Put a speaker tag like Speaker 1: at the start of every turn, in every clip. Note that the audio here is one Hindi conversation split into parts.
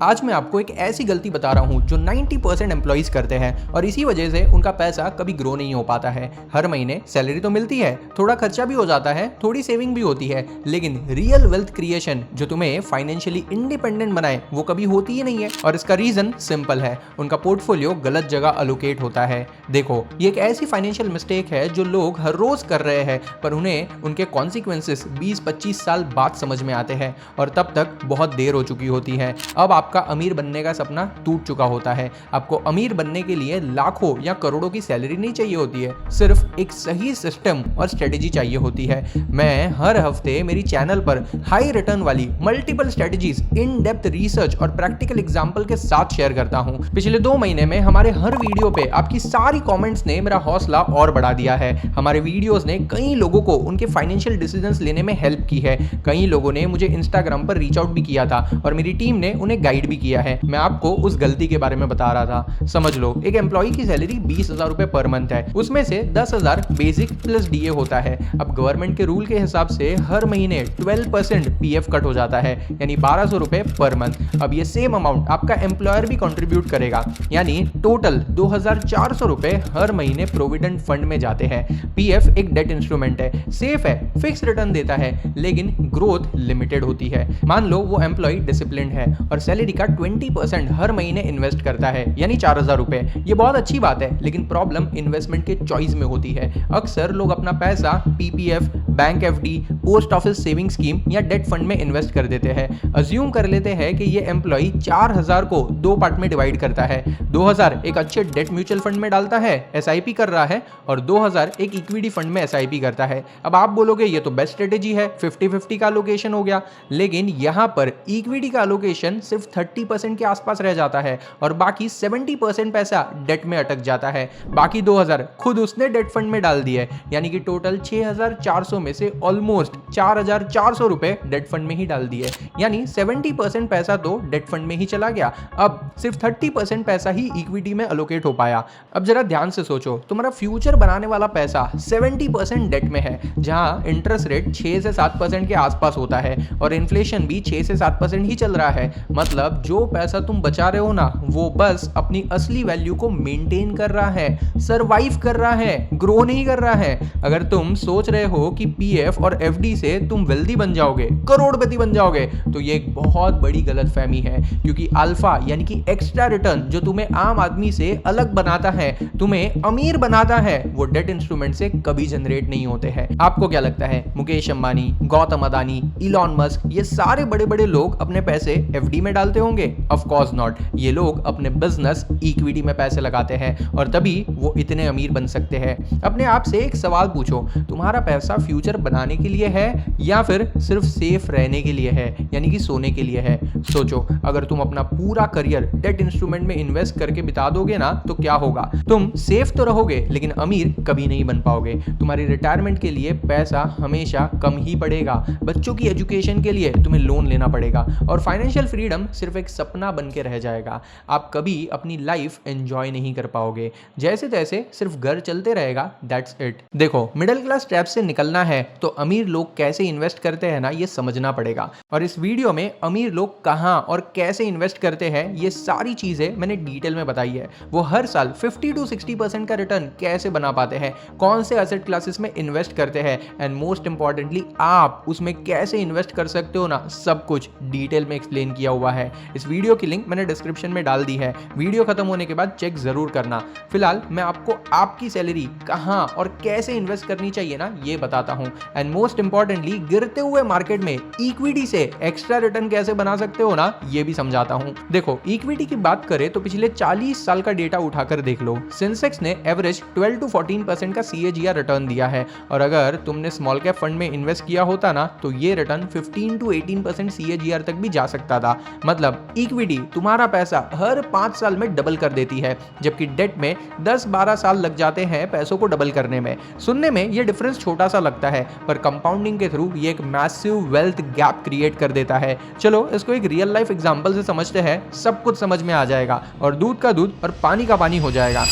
Speaker 1: आज मैं आपको एक ऐसी गलती बता रहा हूँ जो 90% एम्प्लॉइज करते हैं और इसी वजह से उनका पैसा कभी ग्रो नहीं हो पाता है। हर महीने सैलरी तो मिलती है, थोड़ा खर्चा भी हो जाता है, थोड़ी सेविंग भी होती है, लेकिन रियल वेल्थ क्रिएशन जो तुम्हें फाइनेंशियली इंडिपेंडेंट बनाए वो कभी होती ही नहीं है। और इसका रीजन सिंपल है, उनका पोर्टफोलियो गलत जगह अलोकेट होता है। देखो, ये एक ऐसी फाइनेंशियल मिस्टेक है जो लोग हर रोज कर रहे हैं, पर उन्हें उनके कॉन्सिक्वेंसेस 20-25 साल बाद समझ में आते हैं और तब तक बहुत देर हो चुकी होती है। अब आपका अमीर बनने का सपना टूट चुका होता है। आपको अमीर बनने के लिए लाखों या करोड़ों की सैलरी नहीं चाहिए होती है, सिर्फ एक सही सिस्टम और स्ट्रेटेजी चाहिए होती है। मैं हर हफ्ते मेरी चैनल पर हाई रिटर्न वाली multiple strategies, in depth research और प्रैक्टिकल एग्जांपल के साथ शेयर करता हूं। पिछले 2 महीने में हमारे हर वीडियो पे आपकी सारी कमेंट्स ने मेरा हौसला और बढ़ा दिया है। हमारे वीडियोस ने कई लोगों को उनके फाइनेंशियल डिसीजंस लेने में हेल्प की है। कई लोगों ने मुझे इंस्टाग्राम पर रीच आउट भी किया था और मेरी टीम ने उन्हें गाइड भी किया है। मैं आपको उस गलती के बारे में बता रहा था। समझ लो, एक एम्प्लॉय की सैलरी 20,000 रुपए पर मंथ है, उसमें से 10,000 बेसिक प्लस डीए होता है। अब गवर्नमेंट के रूल के हिसाब से हर महीने 12% पीएफ कट हो जाता है, यानी 1200 रुपए पर मंथ। अब ये सेम अमाउंट आपका एम्प्लॉयर भी कंट्रीब्यूट करेगा, यानी टोटल 2,400 रुपए हर महीने प्रोविडेंट फंड में जाते हैं। पीएफ एक डेट इंस्ट्रूमेंट है, सेफ है, फिक्स रिटर्न देता है, लेकिन ग्रोथ लिमिटेड होती है। मान लो वो एम्प्लॉय डिसिप्लिन्ड है और सैलरी का 20% हर महीने इन्वेस्ट करता है, यानी 4,000 रुपए। ये बहुत अच्छी बात है, लेकिन प्रॉब्लम इन्वेस्टमेंट के चॉइस में होती है। अक्सर लोग अपना पैसा PPF, bank FD, post office saving scheme या डेट फंड में इन्वेस्ट कर देते हैं। अज्यूम कर लेते हैं कि ये एम्प्लॉय 4,000 को 2 पार्ट में डिवाइड करता है। 2,000 एक अच्छे डेट म्यूचुअल फंड में डालता है, एसआईपी कर रहा है, और 2,000 एक इक्विटी फंड में एसआईपी करता है। अब आप बोलोगे ये तो बेस्ट स्ट्रेटेजी है, 50-50 का अलोकेशन हो गया, लेकिन यहां पर इक्विटी का अलोकेशन सिर्फ 30% के आसपास रह जाता है और बाकी 70% पैसा डेट में अटक जाता है। बाकी 2,000 खुद उसने डेट फंड में डाल दिए, यानी कि टोटल 6,400 में से ऑलमोस्ट 4,400 रुपए डेट फंड में ही डाल दिए, यानी 70% पैसा तो डेट फंड में ही चला गया। अब सिर्फ 30% पैसा ही इक्विटी में अलोकेट हो पाया। अब जरा ध्यान से सोचो, तुम्हारा फ्यूचर बनाने वाला पैसा 70% डेट में है, जहां इंटरेस्ट रेट 6 से 7% के आसपास होता है और इन्फ्लेशन भी 6 से 7% ही चल रहा है। मतलब जो पैसा तुम बचा रहे हो ना, वो बस अपनी असली वैल्यू को मेंटेन कर रहा है, सरवाइव कर रहा है, ग्रो नहीं कर रहा है। अगर तुम सोच रहे हो कि पीएफ और एफडी से तुम वेल्दी बन जाओगे, करोड़पति बन जाओगे, तो ये एक बहुत बड़ी गलतफहमी है, क्योंकि अल्फा यानी कि एक्स्ट्रा रिटर्न जो तुम्हें आम आदमी से अलग बनाता है, तुम्हें अमीर बनाता है, वो डेट इंस्ट्रूमेंट से कभी जनरेट नहीं होते हैं। आपको क्या लगता है, मुकेश अंबानी, गौतम अदानी, इलॉन मस्क, ये सारे बड़े बड़े लोग अपने पैसे एफडी में डालते होंगे? Of course not. ये लोग अपने बिजनेस इक्विटी में पैसे लगाते हैं और तभी वो इतने अमीर बन सकते हैं। अपने आप से एक सवाल पूछो, तुम्हारा पैसा फ्यूचर बनाने के लिए है या फिर सिर्फ सेफ रहने के लिए है, यानी कि सोने के लिए है? सोचो, अगर तुम अपना पूरा करियर डेट इंस्ट्रूमेंट में इन्वेस्ट करके बिता दोगे ना, तो क्या होगा? तुम सेफ तो रहोगे, लेकिन अमीर कभी नहीं बन पाओगे। तुम्हारी रिटायरमेंट के लिए पैसा हमेशा कम ही पड़ेगा, बच्चों की एजुकेशन के लिए तुम्हें लोन लेना पड़ेगा और फाइनेंशियल फ्रीडम सिर्फ एक सपना बन के रह जाएगा। आप कभी अपनी लाइफ एंजॉय नहीं कर पाओगे, जैसे तैसे सिर्फ घर चलते रहेगा, दैट्स इट। देखो, मिडिल क्लास ट्रैप से निकलना है तो अमीर लोग कैसे इन्वेस्ट करते हैं ना, ये समझना पड़ेगा। और इस वीडियो में अमीर लोग कहां और कैसे इन्वेस्ट करते हैं, ये सारी चीजें मैंने डिटेल में बताई है। वो हर साल 50-60% का रिटर्न कैसे बना पाते हैं, कौन से एसेट क्लासेस में इन्वेस्ट करते हैं, एंड मोस्ट इंपॉर्टेंटली आप उसमें कैसे इन्वेस्ट कर सकते हो ना, सब कुछ डिटेल में एक्सप्लेन किया हुआ है। इस वीडियो की लिंक मैंने डिस्क्रिप्शन में डाल दी है, वीडियो खत्म होने के बाद चेक जरूर करना। फिलहाल मैं आपको आपकी सैलरी कहां और कैसे इन्वेस्ट करनी चाहिए ना, ये बताता हूं, एंड मोस्ट इंपॉर्टेंटली गिरते हुए मार्केट में इक्विटी से एक्स्ट्रा रिटर्न कैसे बना सकते हो ना, ये भी समझाता हूं। देखो, इक्विटी की बात करें तो पिछले 40 साल का डेटा उठाकर देख लो, सेंसेक्स ने एवरेज 12-14% का सीएजीआर रिटर्न दिया है, और अगर तुमने स्मॉल कैप फंड में इन्वेस्ट किया होता ना, तो ये रिटर्न 15-18% सीएजीआर तक भी जा सकता था। मतलब इक्विटी तुम्हारा पैसा हर 5 साल में डबल कर देती है, जबकि डेट में 10-12 साल लग जाते हैं पैसों को डबल करने में। सुनने में ये डिफरेंस छोटा सा लगता है, पर कंपाउंडिंग के थ्रू ये एक मैसिव वेल्थ गैप क्रिएट कर देता है। चलो इसको एक रियल लाइफ एग्जांपल से समझते हैं, सब कुछ समझ में आ जाएगा और दूध का दूध और पानी का पानी हो जाएगा।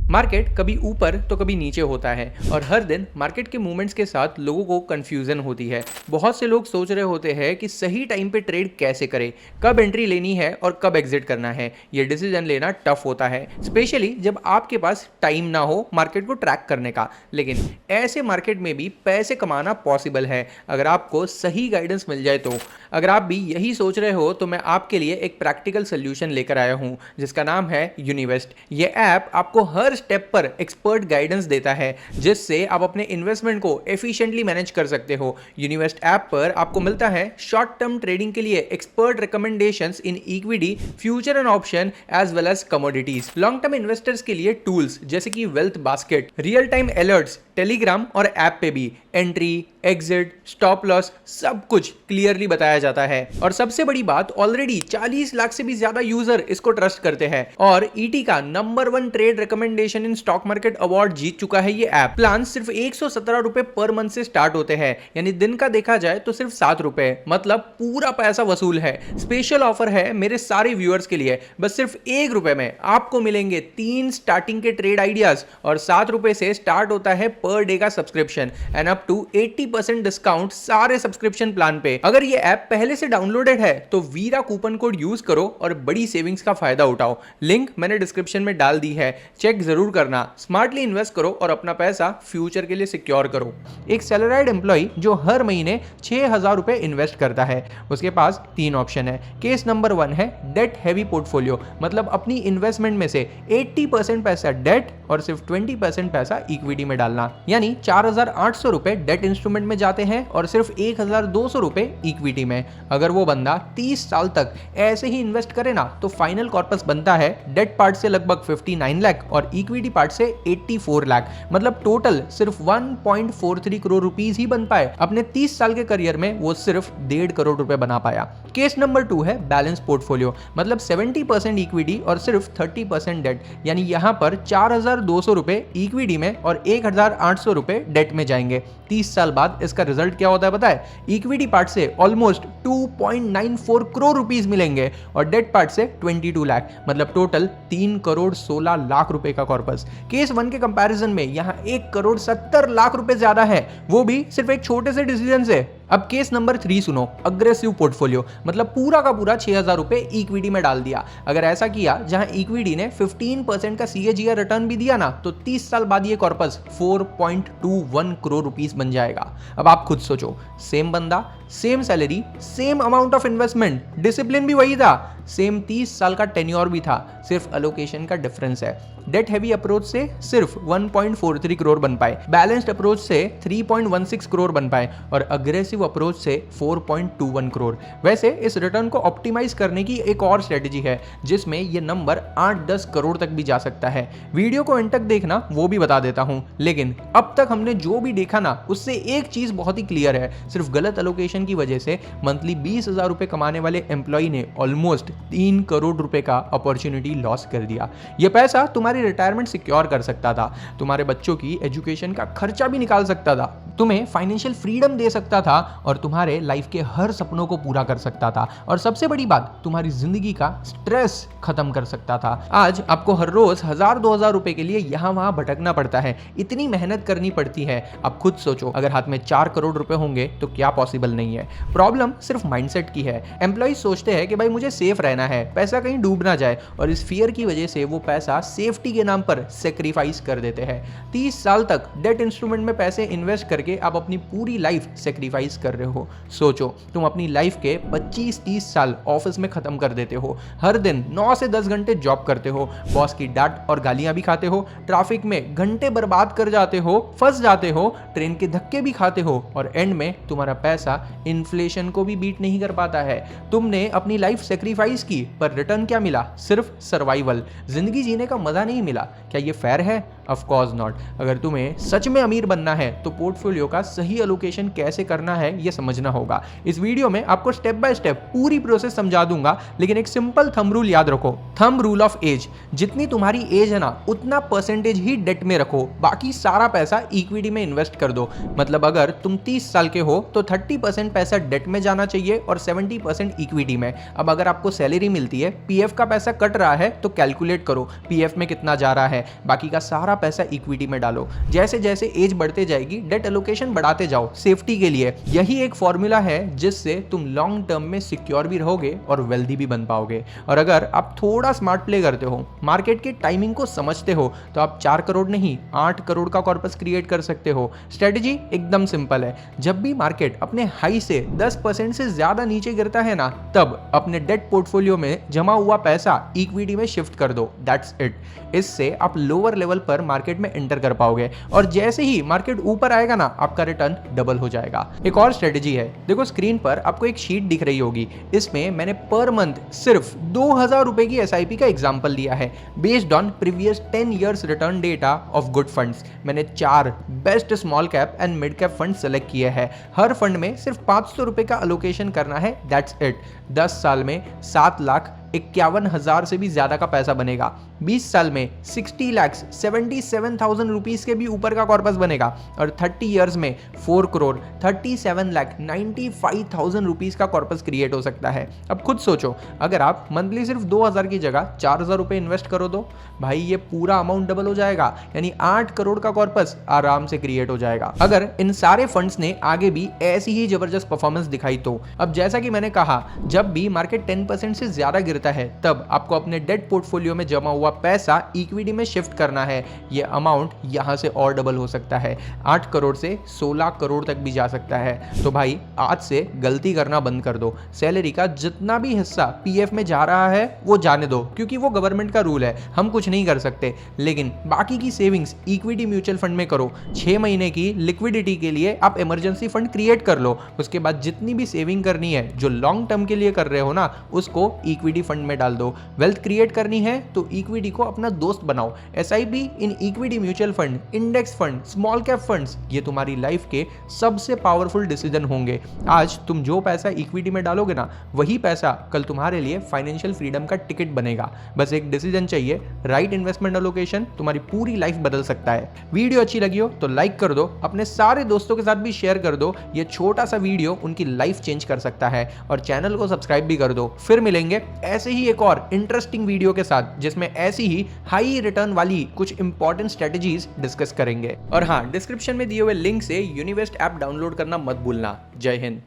Speaker 1: मार्केट कभी ऊपर तो कभी नीचे होता है और हर दिन मार्केट के मूवमेंट्स के साथ लोगों को कंफ्यूजन होती है। बहुत से लोग सोच रहे होते हैं कि सही टाइम पे ट्रेड कैसे करें, कब एंट्री लेनी है और कब एग्जिट करना है। ये डिसीजन लेना टफ होता है, स्पेशली जब आपके पास टाइम ना हो मार्केट को ट्रैक करने का। लेकिन ऐसे मार्केट में भी पैसे कमाना पॉसिबल है अगर आपको सही गाइडेंस मिल जाए तो। अगर आप भी यही सोच रहे हो तो मैं आपके लिए एक प्रैक्टिकल सोल्यूशन लेकर आया हूं जिसका नाम है यूनिवेस्ट। ये ऐप आपको हर स्टेप पर एक्सपर्ट गाइडेंस देता है जिससे आप अपने इन्वेस्टमेंट को एफिशिएंटली मैनेज कर सकते हो। यूनिवेस्ट ऐप पर आपको मिलता है शॉर्ट टर्म ट्रेडिंग के लिए expert recommendations in equity, future and option as well as commodities. Long term investors के लिए टूल्स जैसे कि wealth basket, real time alerts, Telegram और ऐप पे भी एंट्री, एग्जिट, स्टॉप लॉस सब कुछ क्लियरली बताया जाता है। और सबसे बड़ी बात, ऑलरेडी 40 लाख से भी ज्यादा यूजर इसको ट्रस्ट करते हैं और ईटी का number 1 trade recommendation in stock market award जीत चुका है ये ऐप। प्लान सिर्फ 117 रुपए पर मंथ से स्टार्ट होते हैं, यानी दिन का देखा जाए तो सिर्फ 7 रुपए, मतलब पूरा पैसा वसूल है। स्पेशल ऑफर है मेरे सारे व्यूअर्स के लिए, बस सिर्फ 1 रुपए में आपको मिलेंगे 3 स्टार्टिंग के ट्रेड आइडियाज और 7 रुपए से स्टार्ट होता है पर डे का subscription and up to 80% discount सारे सब्सक्रिप्शन प्लान पे। अगर ये ऐप पहले से डाउनलोडेड है तो वीरा कूपन कोड यूज करो और बड़ी सेविंग्स का फायदा उठाओ। लिंक मैंने डिस्क्रिप्शन में डाल दी है, चेक जरूर करना। स्मार्टली इन्वेस्ट करो और अपना पैसा फ्यूचर के लिए सिक्योर करो। एक सैलराइड एम्प्लॉय जो हर महीने 6000 रुपए इन्वेस्ट करता है, उसके पास 3 ऑप्शन है। केस नंबर 1 है डेट हैवी पोर्टफोलियो, मतलब अपनी इन्वेस्टमेंट में से 80% पैसा डेट और सिर्फ 20% पैसा इक्विटी में डालना, यानी 4800 रुपए डेट इंस्ट्रूमेंट में जाते हैं और सिर्फ 1200 रुपए इक्विटी में। अगर वो बंदा 30 साल तक ऐसे ही इन्वेस्ट करे ना तो फाइनल कॉर्पस बनता है डेट पार्ट से लगभग 59 लाख और इक्विटी पार्ट से 84 लाख, मतलब टोटल सिर्फ 1.43 करोड़ रुपीस ही बन पाए। अपने 30 साल के करियर में वो सिर्फ 1.5 करोड़ रुपए बना पाया। केस नंबर 2 है बैलेंस पोर्टफोलियो, मतलब 70% इक्विटी और सिर्फ 30% डेट, यानी यहां पर 4200 रुपए इक्विटी में और 1800 रुपए डेट में जाएंगे। 30 साल बाद इसका रिजल्ट क्या होता है पता है? इक्विटी पार्ट से ऑलमोस्ट 2.94 करोड़ रुपीस मिलेंगे और डेट पार्ट से 22 लाख, मतलब टोटल 3 करोड़ 16 लाख रुपए का कॉर्पस। केस 1 के कंपैरिजन में यहां 1 करोड़ 70 लाख रुपए ज्यादा है, वो भी सिर्फ एक छोटे से डिसीजन से। अब केस नंबर 3 सुनो, अग्रेसिव पोर्टफोलियो, मतलब पूरा का पूरा 6000 रुपए इक्विटी में डाल दिया। अगर ऐसा किया जहां इक्विटी ने 15% का CAGR रिटर्न भी दिया ना तो 30 साल बाद ये कॉर्पस 4.21 करोड़ रुपीस बन जाएगा। अब आप खुद सोचो, सेम बंदा, same salary, same amount of investment, discipline भी वही था, सेम 30 साल का टेन्योर भी था, सिर्फ एलोकेशन का डिफरेंस है। डेट हैवी अप्रोच से सिर्फ 1.43 करोड़ बन पाए, बैलेंस्ड अप्रोच से 3.16 करोड़ बन पाए और अग्रेसिव अप्रोच से 4.21 करोड़। वैसे इस रिटर्न को ऑप्टिमाइज करने की एक और स्ट्रेटेजी है जिसमें ये नंबर 8-10 करोड़ तक भी जा सकता है। वीडियो को एंड तक देखना, वो भी बता देता हूं। लेकिन अब तक हमने जो भी देखा ना उससे एक चीज बहुत ही क्लियर है, सिर्फ गलत एलोकेशन की वजह से मंथली 20,000 रुपए कमाने वाले एम्प्लॉय ने ऑलमोस्ट 3 करोड़ रुपए का अपॉर्चुनिटी लॉस कर दिया। यह पैसा तुम्हारी रिटायरमेंट सिक्योर कर सकता था, तुम्हारे बच्चों की एजुकेशन का खर्चा भी निकाल सकता था, तुम्हें फाइनेंशियल फ्रीडम दे सकता था और तुम्हारे लाइफ के हर सपनों को पूरा कर सकता था और सबसे बड़ी बात, तुम्हारी जिंदगी का स्ट्रेस खत्म कर सकता था। आज आपको हर रोज 1000-2000 रुपए के लिए यहां वहां भटकना पड़ता है, इतनी मेहनत करनी पड़ती है। अब खुद सोचो, अगर हाथ में 4 करोड़ रुपए होंगे तो क्या पॉसिबल नहीं है? प्रॉब्लम सिर्फ माइंडसेट की है। एम्प्लॉय सोचते हैं कि भाई मुझे सेफ रहना है, पैसा कहीं डूब ना जाए, और इस फियर की वजह से वो पैसा सेफ्टी के नाम पर सेक्रीफाइस कर देते हैं। 30 साल तक डेट इंस्ट्रूमेंट में पैसे इन्वेस्ट करके आप अपनी पूरी लाइफ सेक्रीफाइस कर रहे हो। सोचो, तुम अपनी लाइफ के 25-30 साल ऑफिस में खत्म कर देते हो, हर दिन 9 से 10 घंटे जॉब करते हो, बॉस की डांट और गालियां भी खाते हो, ट्रैफिक में घंटे बर्बाद कर जाते हो, फंस जाते हो, ट्रेन के धक्के भी खाते हो और एंड में तुम्हारा पैसा इन्फ्लेशन को भी बीट नहीं कर पाता है। तुमने अपनी लाइफ सेक्रीफाइस की पर रिटर्न क्या मिला? सिर्फ सर्वाइवल। जिंदगी जीने का मजा नहीं मिला। क्या ये फेयर है? Of course not. अगर तुम्हें सच में अमीर बनना है तो पोर्टफोलियो पोर्टफोलियो का सही एलोकेशन कैसे करना है ये समझना होगा। इस वीडियो में आपको स्टेप बाय स्टेप पूरी प्रोसेस समझा दूंगा, लेकिन एक सिंपल थंब रूल याद रखो। थंब रूल ऑफ एज, जितनी तुम्हारी एज है ना उतना परसेंटेज ही डेट में रखो, बाकी सारा पैसा इक्विटी में इन्वेस्ट कर दो। मतलब अगर तुम 30 साल के हो तो 30% पैसा डेट में जाना चाहिए और 70% इक्विटी में। अब अगर आपको सैलरी मिलती है, पीएफ का पैसा कट रहा है तो कैलकुलेट करो पीएफ में कितना जा रहा है, बाकी का सारा पैसा इक्विटी में डालो। जैसे जैसे एज बढ़ते जाएगी डेट एलोकेशन बढ़ाते जाओ सेफ्टी के लिए। यही एक फॉर्मूला है जिससे तुम लॉन्ग टर्म में सिक्योर भी रहोगे और वेल्दी भी बन पाओगे। और अगर आप थोड़ा स्मार्ट प्ले करते हो, मार्केट के टाइमिंग को समझते हो, तो आप 4 करोड़ नहीं 8 करोड़ का कॉर्पस क्रिएट कर सकते हो। स्ट्रेटेजी एकदम सिंपल है, जब भी मार्केट अपने हाई से 10% से ज्यादा नीचे गिरता है ना, तब अपने डेट पोर्टफोलियो में जमा हुआ पैसा इक्विटी में शिफ्ट कर दो। That's it. इससे आप लोअर लेवल पर मार्केट में एंटर कर पाओगे और जैसे ही मार्केट ऊपर आएगा ना, आपका रिटर्न डबल हो जाएगा। एक और स्ट्रेटेजी है, देखो स्क्रीन पर आपको एक शीट दिख रही होगी, इसमें मैंने पर मंथ सिर्फ 2000 रुपए की एसआईपी का एग्जांपल लिया है based on previous 10 years return data of good funds. मैंने 4 best small cap and mid cap fund select किए हैं। हर फंड में सिर्फ 500 रुपए का अलोकेशन करना है। That's it. 10 साल में 7,51,000 से भी ज्यादा का पैसा बनेगा। 20 साल में 60,77,000 रुपीज के भी ऊपर का कॉर्पस बनेगा और 30 इयर्स में 4,37,95,000 रुपीज का कॉर्पस क्रिएट हो सकता है। अब खुद सोचो, अगर आप मंथली सिर्फ 2000 की जगह 4000 रुपए इन्वेस्ट करो तो भाई ये पूरा अमाउंट डबल हो जाएगा, यानी 8 करोड़ का कॉर्पस आराम से क्रिएट हो जाएगा। अगर इन सारे फंड्स ने आगे भी ऐसी ही जबरदस्त परफॉर्मेंस दिखाई तो। अब जैसा कि मैंने कहा, जब भी मार्केट 10% से ज्यादा गिरता है, तब आपको अपने डेट पोर्टफोलियो में जमा हुआ पैसा इक्विटी में शिफ्ट करना है। ये अमाउंट यहां से और डबल हो सकता है, 8 करोड़ से 16 करोड़ तक भी जा सकता है। तो भाई आज से गलती करना बंद कर दो। सैलरी का जितना भी हिस्सा पीएफ में जा रहा है वो जाने दो, क्योंकि वो गवर्नमेंट का रूल है, हम कुछ नहीं कर सकते। लेकिन बाकी की सेविंग्स इक्विटी म्यूचुअल फंड में करो। 6 महीने की लिक्विडिटी के लिए आप इमरजेंसी फंड क्रिएट कर लो। उसके बाद जितनी भी सेविंग करनी है जो लॉन्ग टर्म के लिए कर रहे हो ना, उसको इक्विटी फंड में डाल दो। वेल्थ क्रिएट करनी है तो इक्विटी को अपना दोस्त बनाओ। SIP in equity mutual fund, index fund, small cap funds, ये तुम्हारी लाइफ के सबसे पावरफुल डिसीजन होंगे। आज तुम जो पैसा इक्विटी में डालोगे ना, वही पैसा कल तुम्हारे लिए फाइनेंशियल फ्रीडम का टिकट बनेगा। बस एक डिसीजन चाहिए, राइट इन्वेस्टमेंट एलोकेशन, तुम्हारी पूरी लाइफ बदल सकता है। वीडियो अच्छी लगी हो तो लाइक कर दो, अपने सारे दोस्तों के साथ भी शेयर कर दो। ये छोटा सा वीडियो उनकी लाइफ चेंज कर सकता है। और चैनल को सब्सक्राइब भी कर दो। फिर मिलेंगे ऐसे ही एक और इंटरेस्टिंग वीडियो के साथ, जिसमें ऐसी ही हाई रिटर्न वाली कुछ इंपॉर्टेंट स्ट्रेटेजीज डिस्कस करेंगे। और हाँ, डिस्क्रिप्शन में दिए हुए लिंक से यूनिवेस्ट ऐप डाउनलोड करना मत भूलना। जय हिंद।